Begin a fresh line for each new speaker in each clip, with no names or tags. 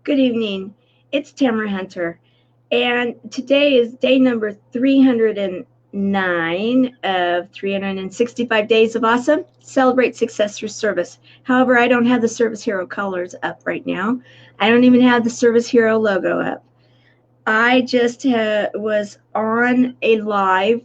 Good evening. It's Tamara Hunter, and today is day number 309 of 365 Days of Awesome. Celebrate success through service. However, I don't have the Service Hero colors up right now. I don't even have the Service Hero logo up. I just was on a live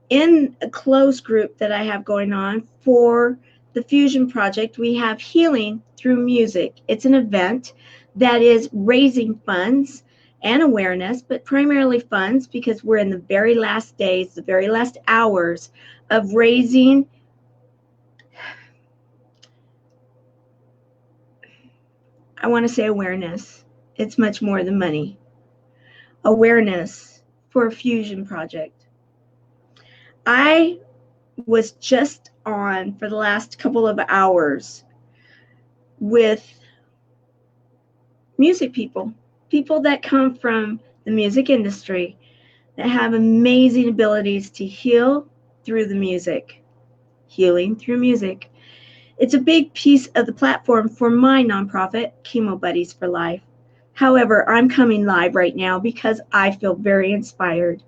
in a closed group that I have going on for the Fusion Project. We have Healing Through Music. It's an event that is raising funds and awareness, but primarily funds because we're in the very last days, the very last hours of raising I want to say awareness. It's much more than money. Awareness for a Fusion Project. I was just on for the last couple of hours with music people that come from the music industry that have amazing abilities to heal through the music. Healing through music. It's a big piece of the platform for my nonprofit, Chemo Buddies for Life. However, I'm coming live right now because I feel very inspired.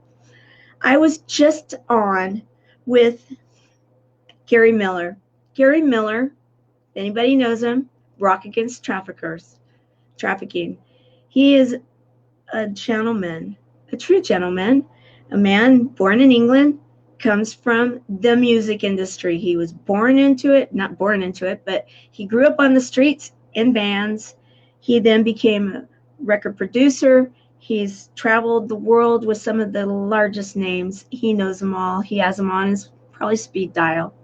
I was just on with Gary Miller. Gary Miller, if anybody knows him, Rock Against Trafficking. He is a gentleman, a true gentleman, a man born in England, comes from the music industry. He was born into it, not born into it, but he grew up on the streets in bands. He then became a record producer. He's traveled the world with some of the largest names. He knows them all. He has them on his probably speed dial.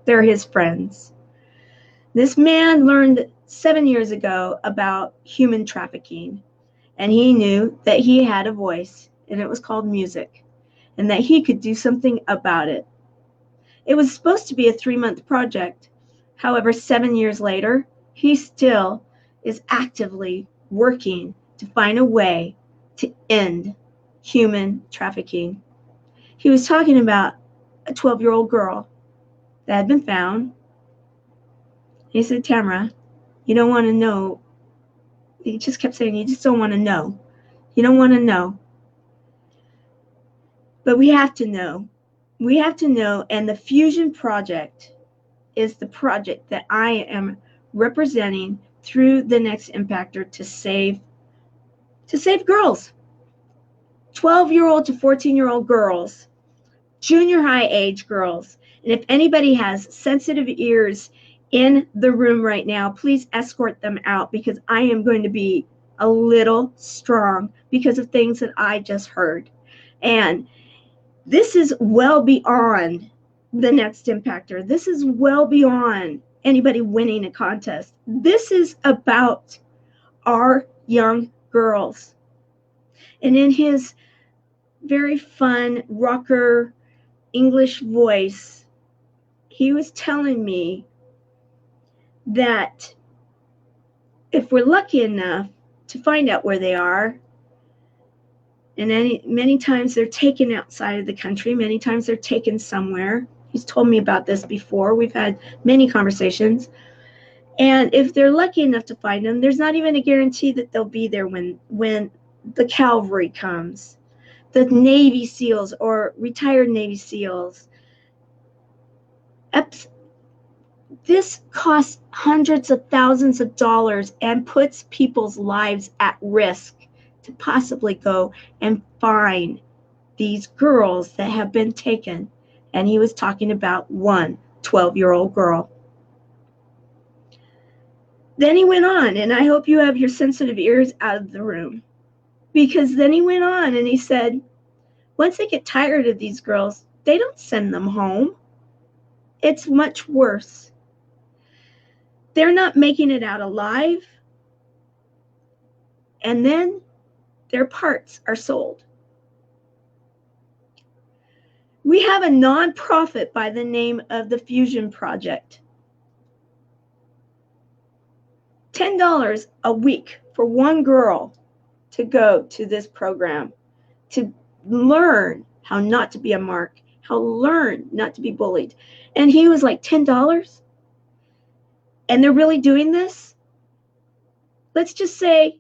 They're his friends. This man learned 7 years ago about human trafficking, and he knew that he had a voice, and it was called music, and that he could do something about it. It was supposed to be a 3-month project. However, 7 years later, he still is actively working to find a way to end human trafficking. He was talking about a 12-year-old girl that had been found. He said, Tamara, you don't want to know. He just kept saying, you just don't want to know. You don't want to know. But we have to know. We have to know. And the Fusion Project is the project that I am representing through the Next Impactor to save girls. 12-year-old to 14-year-old girls. Junior high age girls. And if anybody has sensitive ears in the room right now, please escort them out because I am going to be a little strong because of things that I just heard. And this is well beyond the Next Impactor. This is well beyond anybody winning a contest. This is about our young girls. And in his very fun rocker English voice, he was telling me that if we're lucky enough to find out where they are, and many times they're taken outside of the country, many times they're taken somewhere. He's told me about this before. We've had many conversations. And if they're lucky enough to find them, there's not even a guarantee that they'll be there when the cavalry comes. The Navy SEALs or retired Navy SEALs. This costs hundreds of thousands of dollars and puts people's lives at risk to possibly go and find these girls that have been taken. And he was talking about one 12-year-old girl. Then he went on, and I hope you have your sensitive ears out of the room, because then he went on and he said, once they get tired of these girls, they don't send them home. It's much worse. They're not making it out alive, and then their parts are sold. We have a nonprofit by the name of the Fusion Project. $10 a week for one girl to go to this program, to learn how not to be a mark, how to learn not to be bullied. And he was like, $10? And they're really doing this? Let's just say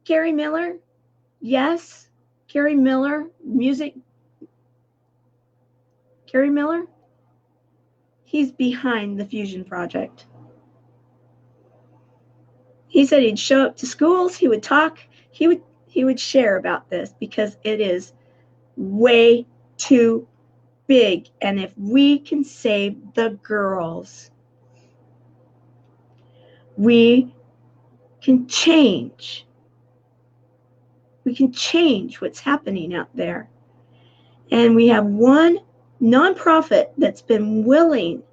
Gary Miller, yes, Gary Miller, music, Gary Miller, he's behind the Fusion Project. He said he'd show up to schools, he would talk, he would share about this because it is way too big. And if we can save the girls, we can change. We can change what's happening out there. And we have one nonprofit that's been willing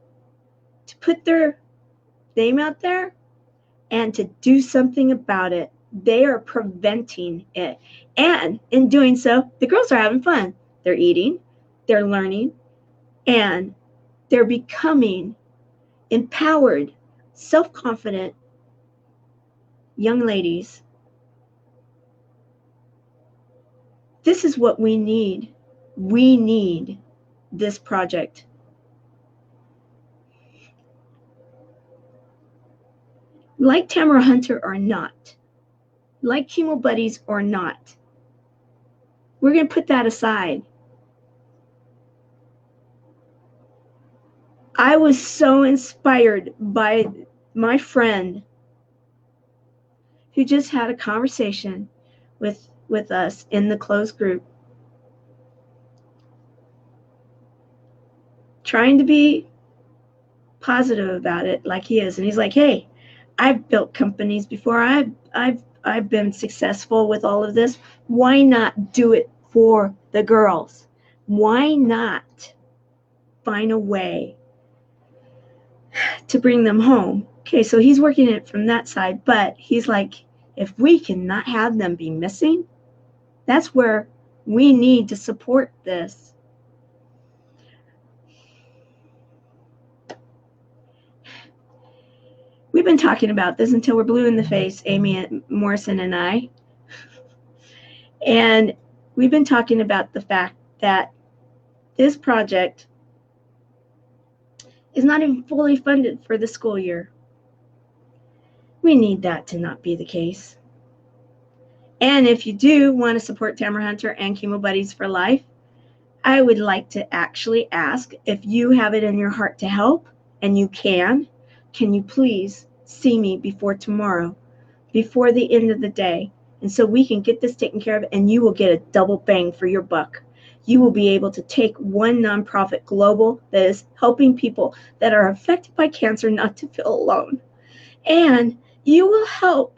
to put their name out there and to do something about it. They are preventing it. And in doing so, the girls are having fun. They're eating, they're learning, and they're becoming empowered, self-confident young ladies. This is what we need. We need this project. Like Tamara Hunter or not, like Chemo Buddies or not, we're going to put that aside. I was so inspired by my friend who just had a conversation with us in the closed group, trying to be positive about it like he is. And he's like, hey, I've built companies before. I've been successful with all of this. Why not do it for the girls? Why not find a way to bring them home? Okay, so he's working it from that side, but he's like, if we cannot have them be missing, that's where we need to support this. We've been talking about this until we're blue in the face, Amy Morrison and I. And we've been talking about the fact that this project is not even fully funded for the school year. We need that to not be the case. And if you do want to support Tamara Hunter and Chemo Buddies for Life, I would like to actually ask, if you have it in your heart to help, and you can you please see me before tomorrow, before the end of the day, and so we can get this taken care of, and you will get a double bang for your buck. You will be able to take one nonprofit global that is helping people that are affected by cancer not to feel alone. And you will help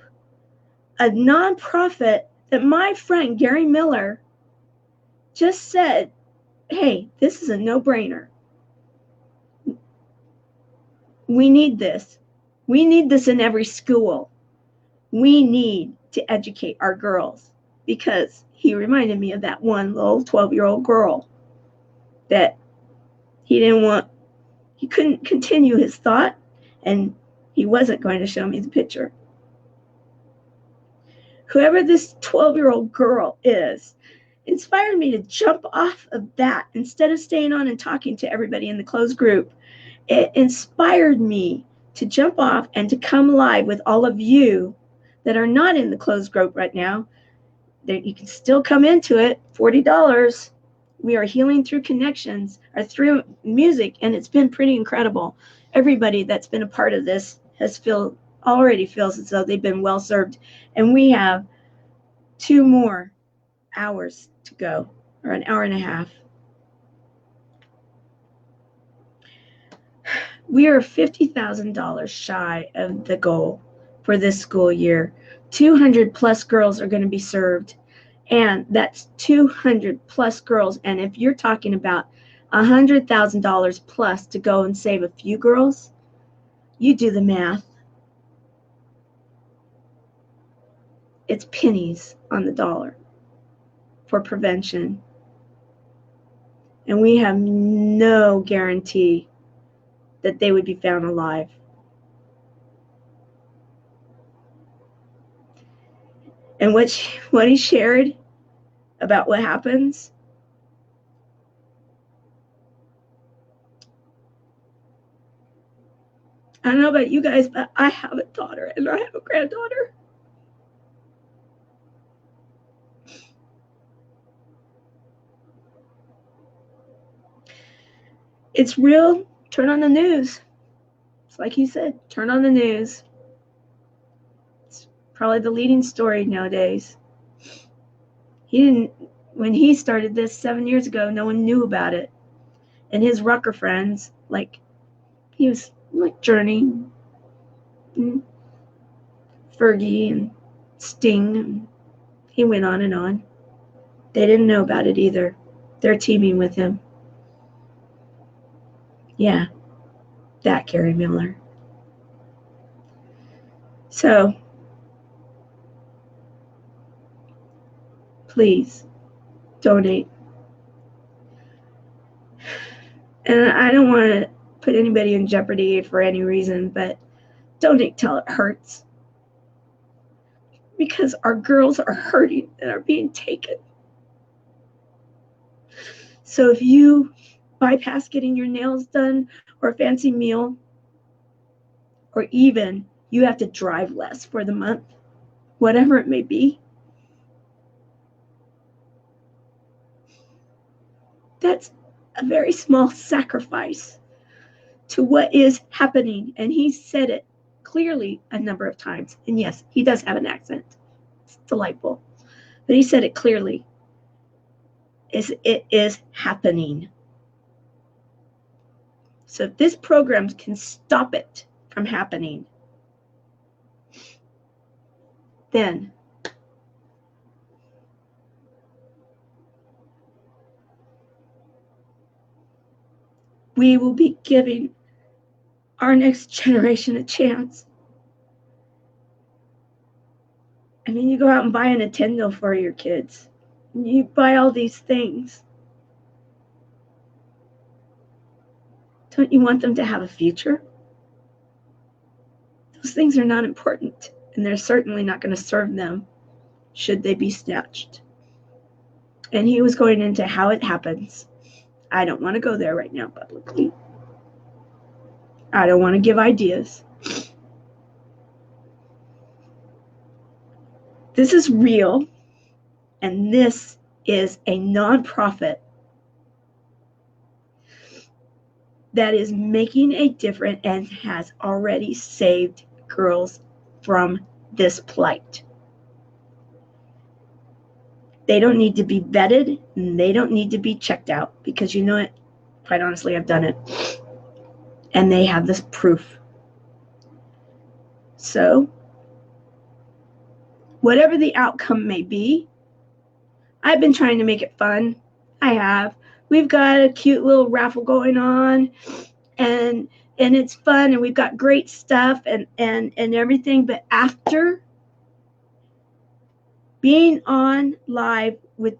a nonprofit that my friend Gary Miller just said, hey, this is a no-brainer. We need this. We need this in every school. We need to educate our girls, because he reminded me of that one little 12-year-old girl that he couldn't continue his thought, and he wasn't going to show me the picture. Whoever this 12-year-old girl is inspired me to jump off of that instead of staying on and talking to everybody in the closed group. It inspired me to jump off and to come live with all of you that are not in the closed group right now. You can still come into it, $40. We are healing through connections, or through music, and it's been pretty incredible. Everybody that's been a part of this already feels as though they've been well served, and we have 2 more hours to go, or an hour and a half. We are $50,000 shy of the goal for this school year. 200 plus girls are going to be served, and that's 200 plus girls. And if you're talking about $100,000 plus to go and save a few girls, you do the math. It's pennies on the dollar for prevention. And we have no guarantee that they would be found alive. And what he shared about what happens, I don't know about you guys, but I have a daughter and I have a granddaughter. it's real, turn on the news. It's like he said, turn on the news. It's probably the leading story nowadays. When he started this 7 years ago, no one knew about it. And his rocker friends, he was like Journey, and Fergie, and Sting, and he went on and on. They didn't know about it either. They're teaming with him. Yeah, that Gary Miller. So, please, donate. And I don't want to put anybody in jeopardy for any reason, but donate till it hurts. Because our girls are hurting and are being taken. So if you bypass getting your nails done or a fancy meal, or even you have to drive less for the month, whatever it may be, that's a very small sacrifice to what is happening. And he said it clearly a number of times. And yes, he does have an accent. It's delightful. But he said it clearly. It is happening. So if this program can stop it from happening, then we will be giving our next generation a chance. I mean, you go out and buy a Nintendo for your kids. You buy all these things. Don't you want them to have a future? Those things are not important, and they're certainly not going to serve them should they be snatched. And he was going into how it happens. I don't want to go there right now publicly. I don't want to give ideas. This is real, and this is a nonprofit that is making a difference and has already saved girls from this plight. They don't need to be vetted, and they don't need to be checked out, because you know what? Quite honestly, I've done it. And they have this proof. So, whatever the outcome may be, I've been trying to make it fun. I have. We've got a cute little raffle going on, and it's fun, and we've got great stuff and everything. But after being on live with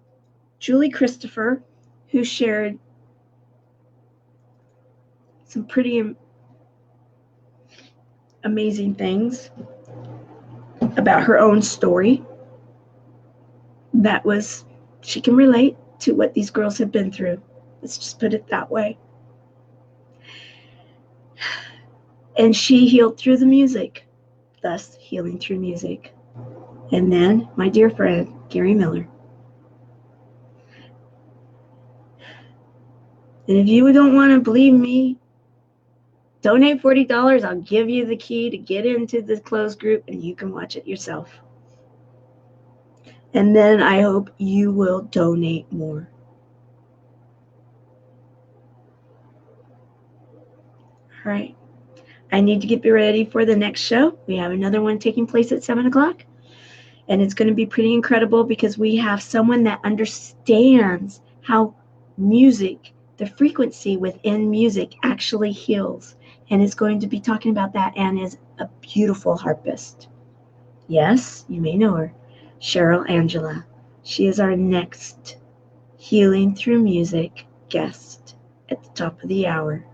Julie Christopher, who shared some pretty amazing things about her own story, she can relate to what these girls have been through. Let's just put it that way. And she healed through the music, thus healing through music. And then my dear friend, Gary Miller. And if you don't want to believe me, donate $40. I'll give you the key to get into the closed group, and you can watch it yourself. And then I hope you will donate more. All right. I need to get ready for the next show. We have another one taking place at 7 o'clock. And it's going to be pretty incredible because we have someone that understands how music, the frequency within music, actually heals. And is going to be talking about that, and is a beautiful harpist. Yes, you may know her. Cheryl Angela. She is our next Healing Through Music guest at the top of the hour.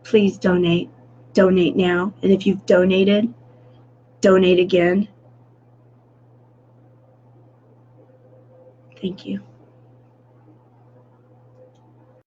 Please donate. Donate now. And if you've donated, donate again. Thank you.